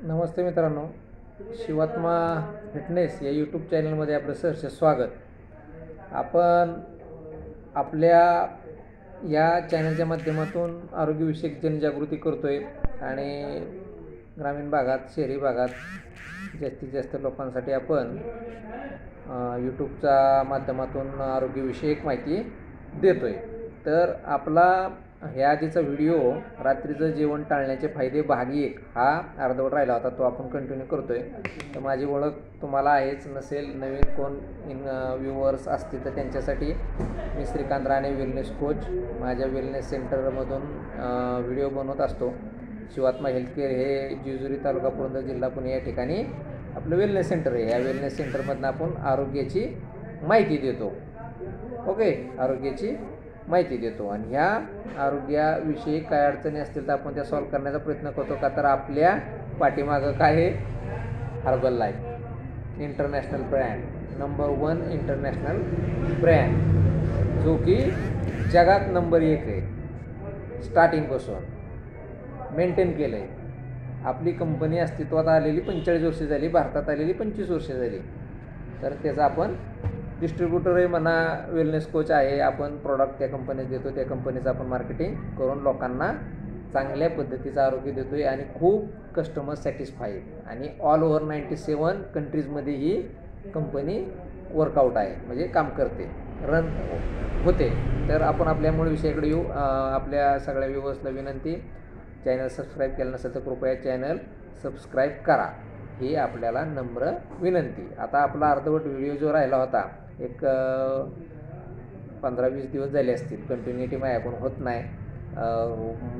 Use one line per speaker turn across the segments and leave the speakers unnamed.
नमस्ते मित्रांनो, शिवात्मा फिटनेस या यूट्यूब चॅनलमध्ये आपलं सहर्ष स्वागत. आपण आपल्या या चॅनलच्या माध्यमातून आरोग्यविषयक जनजागृती करतो आहे आणि ग्रामीण भागात, शहरी भागात जास्तीत जास्त लोकांसाठी आपण यूट्यूबच्या माध्यमातून आरोग्यविषयक माहिती देतो आहे. तर आपला ह्या आधीचा व्हिडिओ रात्रीचं जेवण टाळण्याचे फायदे भाग 1 हा अर्धवट राहिला होता, तो आपण कंटिन्यू करतो आहे. तर माझी ओळख तुम्हाला आहेच, नसेल नवीन कोण व्ह्यूवर्स असतील तर त्यांच्यासाठी मी श्रीकांत राणे वेलनेस कोच माझ्या वेलनेस सेंटरमधून व्हिडिओ बनवत असतो. शिवात्मा हेल्थकेअर हे जेजुरी तालुका पुरंदर जिल्हा पुणे या ठिकाणी आपलं वेलनेस सेंटर आहे. या वेलनेस सेंटरमधून आपण आरोग्याची माहिती देतो. आरोग्याची माहिती देतो आणि ह्या आरोग्याविषयी काय अडचणी असतील तर आपण त्या सॉल्व्ह करण्याचा प्रयत्न करतो. का तर आपल्या पाठीमागं काय आहे, herbal life international brand, number 1 international brand, जो की जगात नंबर 1 आहे. स्टार्टिंगपासून मेंटेन केलं आहे. आपली कंपनी अस्तित्वात आलेली 45 वर्षे झाली, भारतात आलेली 25 वर्षे झाली. तर त्याचा आपण डिस्ट्रीब्युटर आहे म्हणा, वेलनेस कोच आहे. आपण प्रॉडक्ट त्या कंपनीत देतो, त्या कंपनीचं आपण मार्केटिंग करून लोकांना चांगल्या पद्धतीचं आरोग्य देतो आहे आणि खूप कस्टमर सॅटिस्फाईड. आणि ऑल ओव्हर 97 कंट्रीजमध्ये ही कंपनी वर्कआउट आहे, म्हणजे काम करते, रन होते. तर आपण आपल्या मूळ विषयाकडे येऊ. आपल्या सगळ्या व्ह्यूअर्सला विनंती, चॅनल सबस्क्राईब केलं नसेल तर कृपया चॅनल सबस्क्राईब करा, ही आपल्याला नम्र विनंती. आता आपला अर्धवट व्हिडिओ जो राहिला होता, एक 15-20 दिवस झाले असतील, कंटिन्युटी माझ्याकडून होत नाही.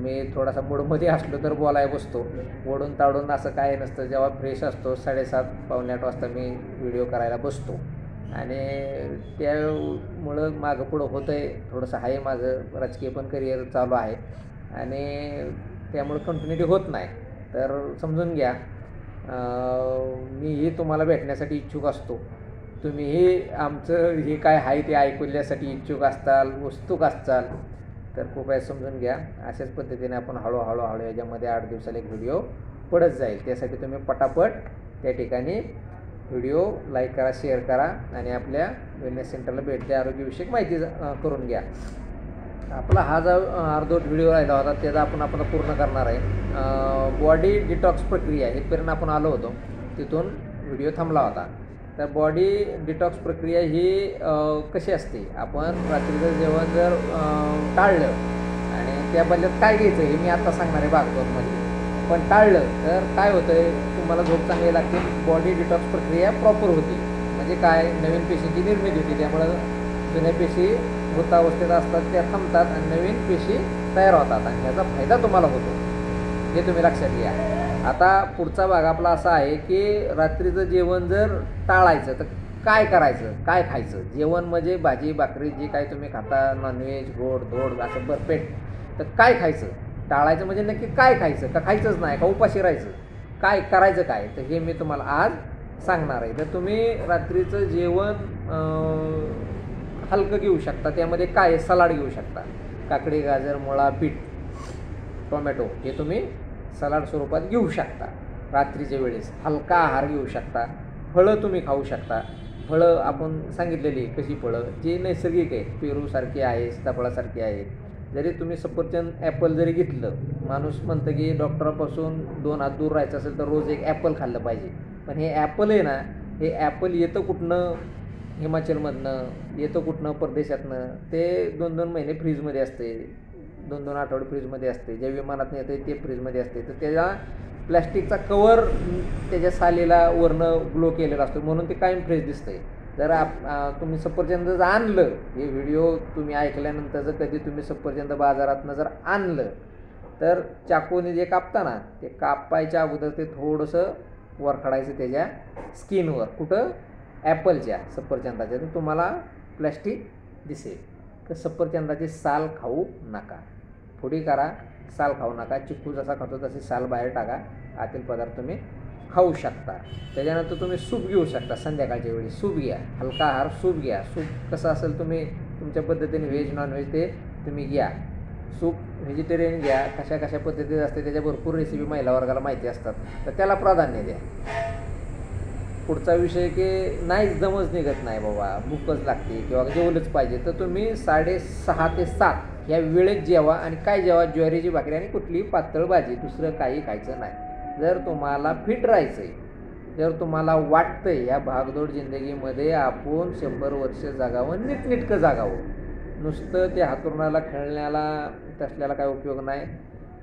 मी थोडासा मूडमध्ये असलो तर बोलाय बसतो, ओढून ताडून असं काय नसतं. जेव्हा फ्रेश असतो 7:30-8 वाजता मी व्हिडिओ करायला बसतो आणि त्यामुळं मागं पुढं होतं आहे. थोडंसं आहे, माझं राजकीय पण करिअर चालू आहे आणि त्यामुळं कंटिन्युटी होत नाही. तर समजून घ्या. मीही तुम्हाला भेटण्यासाठी इच्छुक असतो, तुम्हीही आमचं हे काय आहे ते ऐकण्यासाठी इच्छुक असताल, उत्सुक असताल. तर कृपया समजून घ्या. अशाच पद्धतीने आपण हळूहळू याच्यामध्ये 8 दिवसाला एक व्हिडिओ पडत जाईल. त्यासाठी तुम्ही पटापट त्या ठिकाणी व्हिडिओ लाईक करा, शेअर करा आणि आपल्या वेलनेस सेंटरला भेट द्या, आरोग्यविषयक माहिती करून घ्या. आपला हा जो अर्धवट व्हिडिओ राहिला होता त्याचा आपण पूर्ण करणार आहे. बॉडी डिटॉक्स प्रक्रिया इथपर्यंत आपण आलो होतो, तिथून व्हिडिओ थांबला होता. तर बॉडी डिटॉक्स प्रक्रिया ही कशी असते, आपण रात्रीचं जेवण जर टाळलं आणि त्या बदल्यात काय घ्यायचं हे मी आता सांगणार आहे भाग 2मध्ये. पण टाळलं तर काय होतं आहे, तुम्हाला झोप चांगली लागते, बॉडी डिटॉक्स प्रक्रिया प्रॉपर होती. म्हणजे काय, नवीन पेशींची निर्मिती होती, त्यामुळं जुन्या पेशी मृतावस्थेत असतात त्या थांबतात आणि नवीन पेशी तयार होतात आणि ह्याचा फायदा तुम्हाला होतो, हे तुम्ही लक्षात घ्या. आता पुढचा भाग आपला असा आहे की रात्रीचं जेवण जर टाळायचं तर काय करायचं, काय खायचं. जेवण म्हणजे भाजी भाकरी जे काय तुम्ही खाता, नॉनव्हेज, गोड धोड असं भरपेट, तर काय खायचं. टाळायचं म्हणजे नक्की काय खायचं, का खायचंच नाही, का उपाशी राहायचं, काय करायचं काय, तर हे मी तुम्हाला आज सांगणार आहे. तर तुम्ही रात्रीचं जेवण हलकं घेऊ शकता. त्यामध्ये काय, सलाड घेऊ शकता, काकडी, गाजर, मुळा, बीट, टोमॅटो हे तुम्ही सलाड स्वरूपात घेऊ शकता. रात्रीच्या वेळेस हलका आहार घेऊ शकता. फळं तुम्ही खाऊ शकता. फळं आपण सांगितलेली कशी फळं, जी नैसर्गिक आहेत, पेरूसारखी आहे, सीताफळासारखी आहेत. जरी तुम्ही सफरचंद, ॲपल जरी घेतलं, माणूस म्हणतं की डॉक्टरापासून 2 हात दूर राहायचं असेल तर रोज एक ॲपल खाल्लं पाहिजे. पण हे ॲपल आहे ना, हे ॲपल येतं कुठनं, हिमाचलमधनं येतं, कुठनं परदेशातनं. ते 2-2 महिने फ्रीजमध्ये असते, 2-2 आठवडे फ्रीजमध्ये असते. ज्या विमानातनं येतं ते फ्रीजमध्ये असते. तर त्याचा प्लॅस्टिकचा कवर त्याच्या सालीला वरनं ग्लो केलेला असतो, म्हणून ते कायम फ्रेश दिसतंय. जर तुम्ही सफरचंद जर आणलं, हे व्हिडिओ तुम्ही ऐकल्यानंतर जर कधी तुम्ही सफरचंद बाजारातनं जर आणलं तर चाकूने जे कापता ना, ते कापायच्या अगोदर ते थोडंसं वरखडायचं त्याच्या स्किनवर, कुठं, ॲपलच्या, सफरचंदाच्या. तर तुम्हाला प्लॅस्टिक दिसेल. तर सफरचंदाची साल खाऊ नका, थोडी करा, साल खाऊ नका. चिक्कू जसा खातो तशी साल बाहेर टाका, आतील पदार्थ तुम्ही खाऊ शकता. त्याच्यानंतर तुम्ही सूप घेऊ शकता. संध्याकाळच्या वेळी सूप घ्या, हलका आहार, सूप घ्या. सूप कसं असेल तुम्ही तुमच्या पद्धतीने व्हेज नॉनव्हेज ते तुम्ही घ्या. सूप व्हेजिटेरियन घ्या, कशा कशा पद्धतीत असते त्याच्या भरपूर रेसिपी महिला वर्गाला माहिती असतात, तर त्याला प्राधान्य द्या. पुढचा विषय की नाहीच दमच निघत नाही बाबा, भूकच लागते किंवा जेवलंच पाहिजे, तर तुम्ही 6:30 ते 7 या वेळेत जेवा. आणि काय जेवा? ज्वारीची भाकरी आणि कुठली पातळ भाजी, दुसरं काही खायचं नाही. जर तुम्हाला फिट राहायचं आहे, जर तुम्हाला वाटतं आहे या भागदौड जिंदगीमध्ये आपण 100 वर्ष जगावं, नीटनेटकं जागावं, नुसतं ते हातरुणाला खेळण्याला तसल्याला काय उपयोग नाही.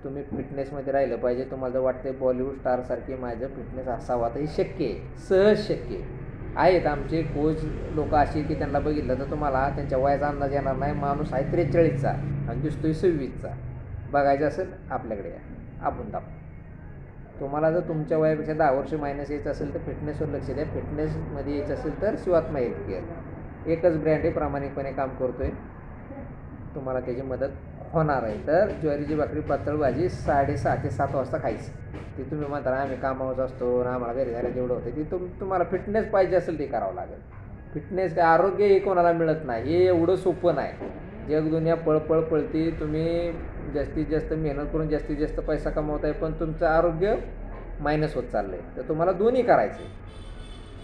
तुम्ही फिटनेसमध्ये राहिलं पाहिजे. तुम्हाला जर वाटतं बॉलिवूड स्टारसारखी माझं फिटनेस असावा, तर हे शक्य आहे, सहज शक्य आहे. आहेत आमचे कोच लोक अशी की त्यांना बघितलं तर तुम्हाला त्यांच्या वयाचा अंदाज येणार नाही. माणूस आहे 43चा आणि दिसतोय 26चा. बघायचं असेल आपल्याकडे या, आपण दाखवू. तुम्हाला जर तुमच्या वयापेक्षा 10 वर्ष मायनस यायचं असेल तर फिटनेसवर लक्ष द्या. फिटनेसमध्ये यायचं असेल तर शिवात्मा हेल्थ केअर एकच ब्रँड आहे, प्रामाणिकपणे काम करतो आहे, तुम्हाला त्याची मदत होणार आहे. तर ज्वारीची भाकरी पातळ भाजी 6:30 ते 7 वाजता खायचं. ती तुम्ही म्हणता आम्ही कामावर असतो आणि आम्हाला घरी जायला जेवढं होतं, ती तुम्हाला फिटनेस पाहिजे असेल ते करावं लागेल. फिटनेस काय आरोग्य हे कोणाला मिळत नाही, हे एवढं सोपं नाही. जग दुनिया पळपळ पळती. तुम्ही जास्तीत जास्त मेहनत करून जास्तीत जास्त पैसा कमवत आहे, पण तुमचं आरोग्य मायनस होत चाललं आहे. तर तुम्हाला दोन्ही करायचं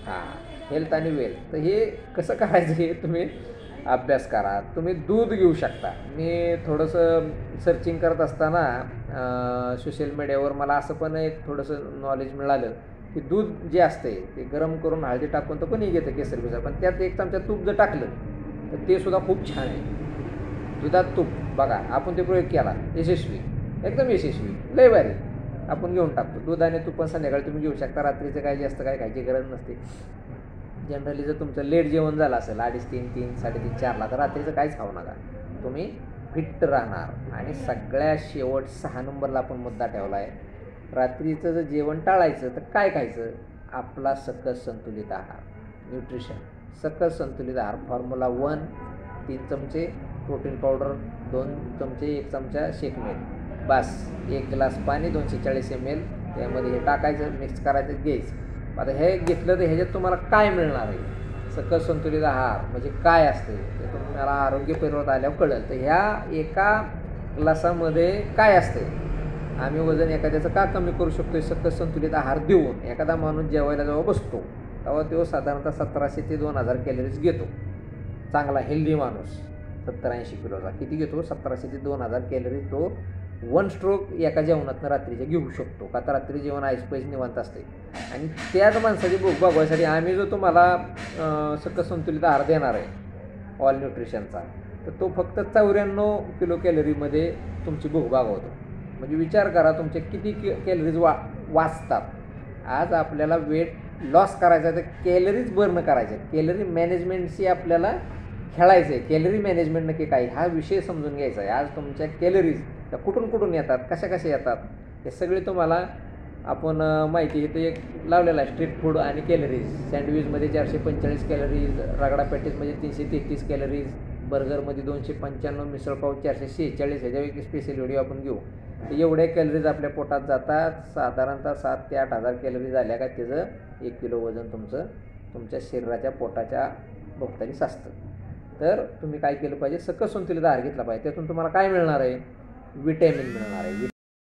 आहे, हेल्थ आणि वेल्थ. तर हे कसं करायचं हे तुम्ही अभ्यास करा. तुम्ही दूध घेऊ शकता. मी थोडंसं सर्चिंग करत असताना सोशल मीडियावर मला असं पण एक थोडंसं नॉलेज मिळालं की दूध जे असते ते गरम करून हळदी टाकून तर कोणी घेतं केसर बिसर, पण त्यात 1 चमचा तूप जर टाकलं तर ते सुद्धा खूप छान आहे. दुधात तूप बघा, आपण ते प्रयोग केला, यशस्वी, एकदम यशस्वी, लय भारी. आपण घेऊन टाकतो दूध आणि तूप. पण संध्याकाळी तुम्ही घेऊ शकता. रात्रीचं काय जास्त काय खायची गरज नसते. जनरली जर तुमचं लेट जेवण झालं असेल 2:30, 3, 3:30, 4ला, तर रात्रीचं काहीच खाऊ नका. तुम्ही फिट राहणार. आणि सगळ्यात शेवट 6 नंबरला आपण मुद्दा ठेवला आहे, रात्रीचं जर जेवण टाळायचं तर काय खायचं? आपला सकस संतुलित आहार, न्यूट्रिशन, सकस संतुलित आहार. फॉर्म्युला 1 3 चमचे प्रोटीन पावडर, 2 चमचे 1 चमचा शेकमेट, बस. 1 ग्लास पाणी 240 ml त्यामध्ये हे टाकायचं, मिक्स करायचं, घ्यायचं. आता हे घेतलं तर ह्याच्यात तुम्हाला काय मिळणार आहे? सकस संतुलित आहार म्हणजे काय असते ते तुम्हाला आरोग्य परिवर्तन आल्यावर कळेल. तर ह्या एका ग्लासामध्ये काय असते? आम्ही वजन एखाद्याचं का कमी करू शकतो? सकस संतुलित आहार देऊन. एखादा माणूस जेवायला जेव्हा बसतो तेव्हा तो साधारणतः 1700 ते 2000 कॅलरीज घेतो. चांगला हेल्दी माणूस 70-80 किलोचा किती घेतो? 1700 ते 2000 कॅलरीज तो 1 स्ट्रोक एका जेवणातनं रात्रीचे घेऊ शकतो. का तर रात्री जेवण ऐसपैस निवांत असते. आणि त्याच माणसाची भूक भागवायसाठी आम्ही जो तुम्हाला सकस संतुलित आहार देणार आहे ऑल न्यूट्रिशनचा, तर तो फक्त 94 किलो कॅलरीमध्ये तुमची भूक भागवतो. म्हणजे विचार करा तुमचे किती कॅलरीज वाचतात. आज आपल्याला वेट लॉस करायचा आहे तर कॅलरीज बर्न करायचे आहेत. कॅलरी मॅनेजमेंटशी आपल्याला खेळायचं आहे. कॅलरी मॅनेजमेंट नक्की काय हा विषय समजून घ्यायचा आहे. आज तुमच्या कॅलरीज त्या कुठून कुठून येतात, कशा कशा येतात, हे सगळे तुम्हाला आपण माहिती इथे एक लावलेला आहे. स्ट्रीट फूड आणि कॅलरीज. सँडविचमध्ये 445 कॅलरीज, रगडा पॅटीसमध्ये 333 कॅलरीज, बर्गरमध्ये 295, मिसळपाव 446. ह्याच्यापैकी स्पेशल व्हिडिओ आपण घेऊ. तर एवढ्या कॅलरीज आपल्या पोटात जातात. साधारणतः 7 ते 8,000 कॅलरीज आल्या का त्याचं 1 किलो वजन तुमच्या शरीराच्या पोटाच्या भोवताली साचतं. तर तुम्ही काय केलं पाहिजे? सकस संतुलित आहार घेतला पाहिजे. त्यातून तुम्हाला काय मिळणार आहे? विटॅमिन मिळणार आहे.